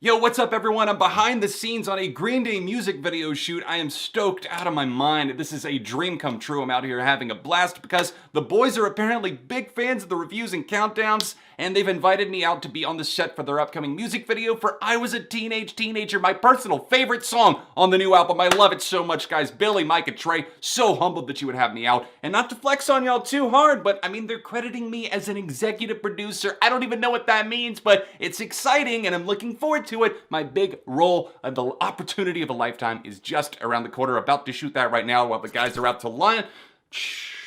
Yo, what's up everyone? I'm behind the scenes on a Green Day music video shoot. I am stoked out of my mind. This is a dream come true. I'm out here having a blast because the boys are apparently big fans of the reviews and countdowns, and they've invited me out to be on the set for their upcoming music video for I Was a Teenager, my personal favorite song on the new album. I love it so much, guys. Billy, Mike, and Trey, so humbled that you would have me out. And not to flex on y'all too hard, but I mean, they're crediting me as an executive producer. I don't even know what that means, but it's exciting and I'm looking forward to it. My big role, the opportunity of a lifetime is just around the corner. About to shoot that right now while the guys are out to lunch.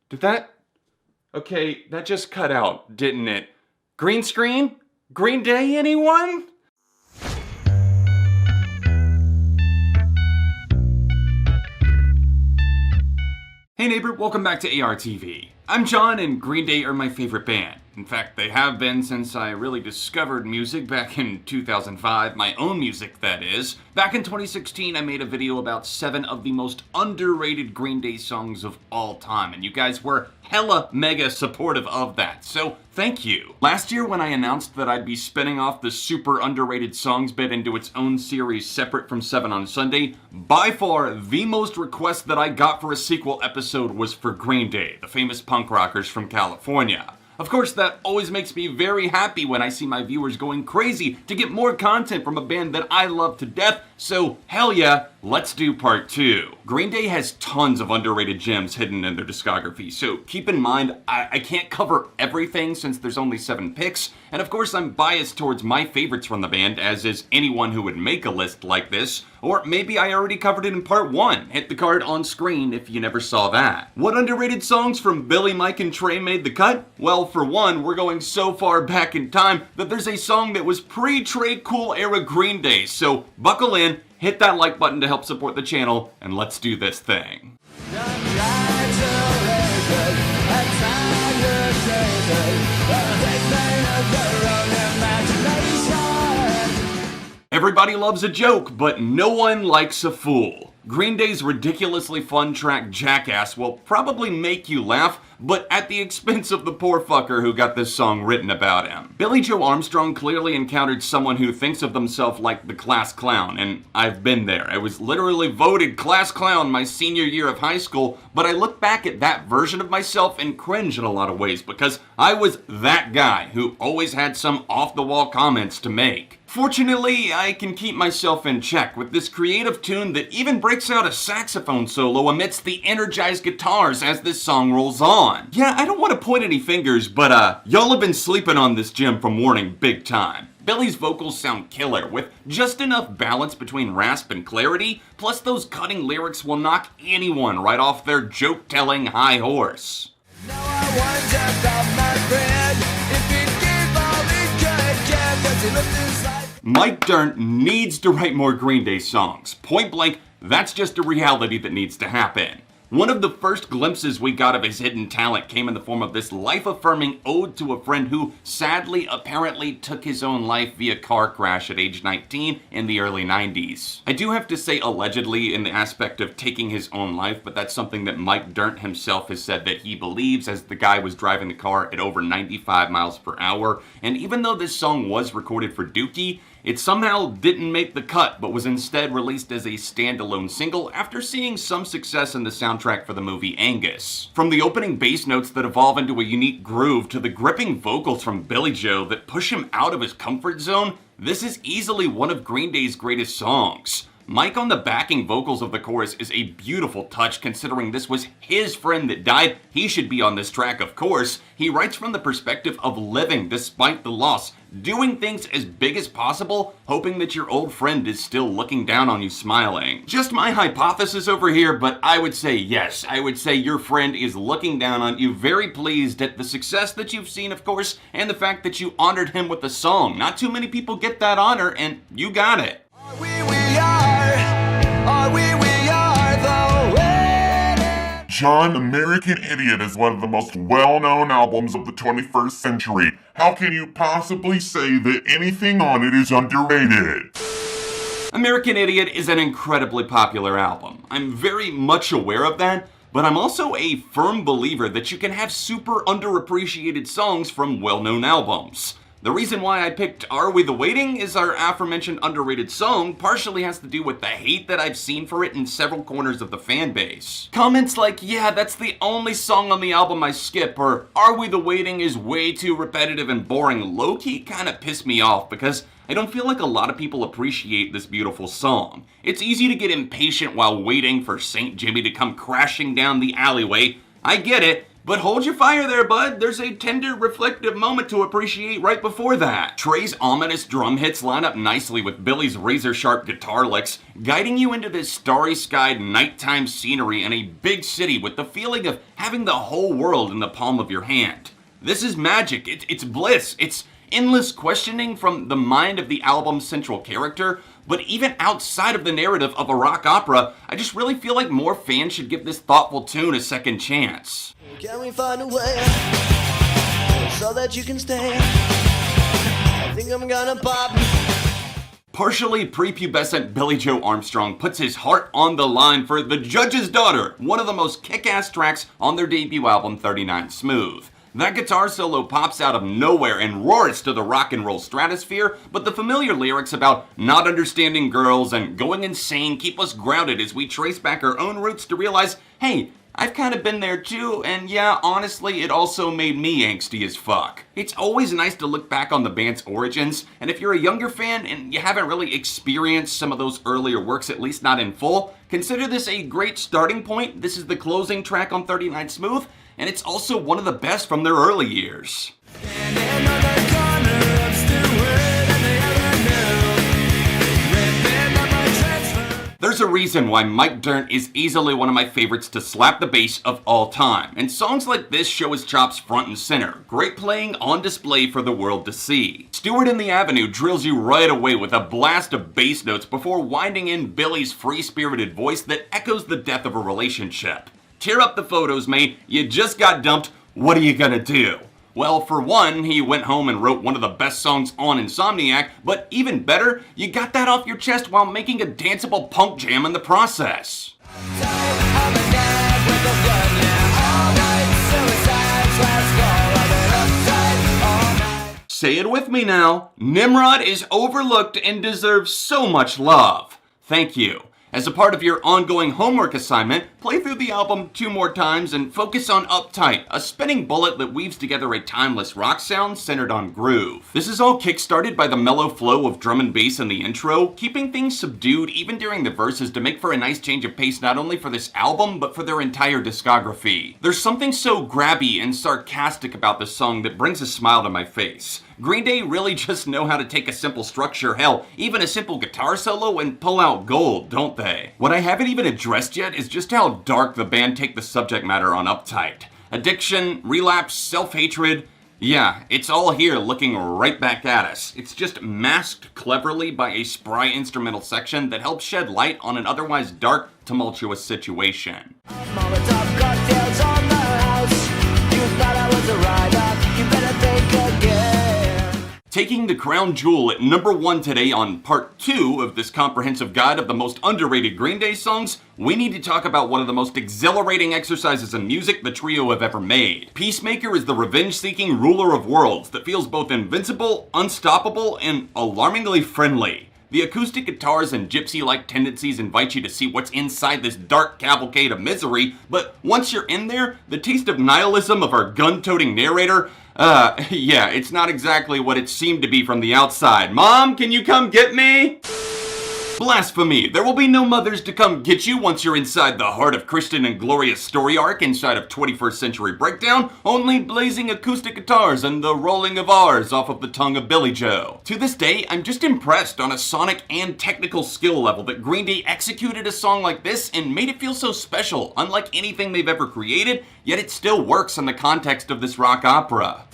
Did that? Okay, that just cut out, didn't it? Green screen? Green Day, anyone? Hey neighbor, welcome back to ARTV. I'm John and Green Day are my favorite band. In fact, they have been since I really discovered music back in 2005, my own music that is. Back in 2016, I made a video about 7 of the most underrated Green Day songs of all time, and you guys were hella mega supportive of that, so thank you. Last year when I announced that I'd be spinning off the super underrated songs bit into its own series separate from 7 on Sunday, by far the most request that I got for a sequel episode was for Green Day, the famous punk rockers from California. Of course, that always makes me very happy when I see my viewers going crazy to get more content from a band that I love to death, so hell yeah, let's do part 2. Green Day has tons of underrated gems hidden in their discography, so keep in mind, I can't cover everything since there's only 7 picks, and of course I'm biased towards my favorites from the band, as is anyone who would make a list like this, or maybe I already covered it in part 1. Hit the card on screen if you never saw that. What underrated songs from Billy, Mike, and Trey made the cut? Well, for one, we're going so far back in time that there's a song that was pre-Trey Cool era Green Day, so buckle in, hit that like button to help support the channel, and let's do this thing. Everybody loves a joke, but no one likes a fool. Green Day's ridiculously fun track Jackass will probably make you laugh, but at the expense of the poor fucker who got this song written about him. Billy Joe Armstrong clearly encountered someone who thinks of themselves like the class clown, and I've been there. I was literally voted class clown my senior year of high school, but I look back at that version of myself and cringe in a lot of ways because I was that guy who always had some off-the-wall comments to make. Fortunately, I can keep myself in check with this creative tune that even breaks out a saxophone solo amidst the energized guitars as this song rolls on. Yeah, I don't want to point any fingers, but y'all have been sleeping on this gem from Warning big time. Billy's vocals sound killer, with just enough balance between rasp and clarity, plus those cutting lyrics will knock anyone right off their joke-telling high horse. Now I wonder about my friend, if he'd give all he could give, does he look this like? Mike Dirnt needs to write more Green Day songs. Point blank, that's just a reality that needs to happen. One of the first glimpses we got of his hidden talent came in the form of this life-affirming ode to a friend who sadly apparently took his own life via car crash at age 19 in the early 90s. I do have to say allegedly in the aspect of taking his own life, but that's something that Mike Dirnt himself has said that he believes, as the guy was driving the car at over 95 miles per hour. And even though this song was recorded for Dookie, it somehow didn't make the cut, but was instead released as a standalone single after seeing some success in the soundtrack for the movie Angus. From the opening bass notes that evolve into a unique groove to the gripping vocals from Billy Joe that push him out of his comfort zone, this is easily one of Green Day's greatest songs. Mike on the backing vocals of the chorus is a beautiful touch considering this was his friend that died. He should be on this track, of course. He writes from the perspective of living despite the loss, doing things as big as possible, hoping that your old friend is still looking down on you smiling. Just my hypothesis over here, but I would say yes. I would say your friend is looking down on you, very pleased at the success that you've seen, of course, and the fact that you honored him with a song. Not too many people get that honor, and you got it. John, American Idiot is one of the most well-known albums of the 21st century. How can you possibly say that anything on it is underrated? American Idiot is an incredibly popular album. I'm very much aware of that, but I'm also a firm believer that you can have super underappreciated songs from well-known albums. The reason why I picked Are We the Waiting is our aforementioned underrated song partially has to do with the hate that I've seen for it in several corners of the fan base. Comments like, yeah, that's the only song on the album I skip, or Are We the Waiting is way too repetitive and boring, low-key kinda piss me off because I don't feel like a lot of people appreciate this beautiful song. It's easy to get impatient while waiting for St. Jimmy to come crashing down the alleyway. I get it. But hold your fire there, bud. There's a tender, reflective moment to appreciate right before that. Trey's ominous drum hits line up nicely with Billy's razor-sharp guitar licks, guiding you into this starry-skied nighttime scenery in a big city with the feeling of having the whole world in the palm of your hand. This is magic. It's bliss. It's endless questioning from the mind of the album's central character, but even outside of the narrative of a rock opera, I just really feel like more fans should give this thoughtful tune a second chance. Can we find a way so that you can stay? I think I'm gonna pop. Partially prepubescent Billy Joe Armstrong puts his heart on the line for The Judge's Daughter, one of the most kick-ass tracks on their debut album 39 Smooth. That guitar solo pops out of nowhere and roars to the rock and roll stratosphere, but the familiar lyrics about not understanding girls and going insane keep us grounded as we trace back our own roots to realize, hey, I've kind of been there too, and yeah, honestly, it also made me angsty as fuck. It's always nice to look back on the band's origins, and if you're a younger fan and you haven't really experienced some of those earlier works, at least not in full, consider this a great starting point. This is the closing track on 39 Smooth, and it's also one of the best from their early years. There's a reason why Mike Dirnt is easily one of my favorites to slap the bass of all time, and songs like this show his chops front and center, great playing on display for the world to see. Stewart in the Avenue drills you right away with a blast of bass notes before winding in Billy's free-spirited voice that echoes the death of a relationship. Tear up the photos, mate, you just got dumped, what are you gonna do? Well, for one, he went home and wrote one of the best songs on Insomniac, but even better, you got that off your chest while making a danceable punk jam in the process. Say it with me now, Nimrod is overlooked and deserves so much love. Thank you. As a part of your ongoing homework assignment, play through the album 2 more times and focus on Uptight, a spinning bullet that weaves together a timeless rock sound centered on groove. This is all kickstarted by the mellow flow of drum and bass in the intro, keeping things subdued even during the verses to make for a nice change of pace not only for this album, but for their entire discography. There's something so grabby and sarcastic about this song that brings a smile to my face. Green Day really just know how to take a simple structure, hell, even a simple guitar solo, and pull out gold, don't they? What I haven't even addressed yet is just how dark the band take the subject matter on Uptight. Addiction, relapse, self-hatred, yeah, it's all here looking right back at us. It's just masked cleverly by a spry instrumental section that helps shed light on an otherwise dark, tumultuous situation. Molotov cocktails on the house. You thought I was a rider. You better think again. Taking the crown jewel at number 1 today on part 2 of this comprehensive guide of the most underrated Green Day songs, we need to talk about one of the most exhilarating exercises in music the trio have ever made. Peacemaker is the revenge-seeking ruler of worlds that feels both invincible, unstoppable, and alarmingly friendly. The acoustic guitars and gypsy-like tendencies invite you to see what's inside this dark cavalcade of misery, but once you're in there, the taste of nihilism of our gun-toting narrator, yeah, it's not exactly what it seemed to be from the outside. Mom, can you come get me? Blasphemy! There will be no mothers to come get you once you're inside the heart of Christian and glorious story arc inside of 21st Century Breakdown, only blazing acoustic guitars and the rolling of R's off of the tongue of Billy Joe. To this day, I'm just impressed on a sonic and technical skill level that Green Day executed a song like this and made it feel so special, unlike anything they've ever created, yet it still works in the context of this rock opera.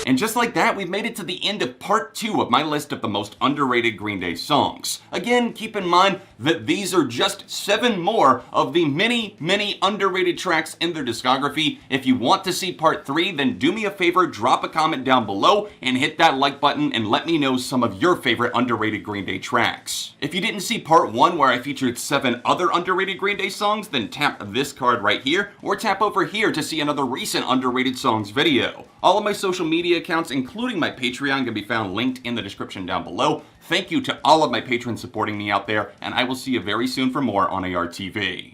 And just like that, we've made it to the end of part 2 of my list of the most underrated Green Day songs. Again, keep in mind that these are just 7 more of the many, many underrated tracks in their discography. If you want to see part 3, then do me a favor, drop a comment down below and hit that like button and let me know some of your favorite underrated Green Day tracks. If you didn't see part 1 where I featured 7 other underrated Green Day songs, then tap this card right here or tap over here to see another recent underrated songs video. All of my social media accounts, including my Patreon, can be found linked in the description down below. Thank you to all of my patrons supporting me out there, and I will see you very soon for more on ARTV.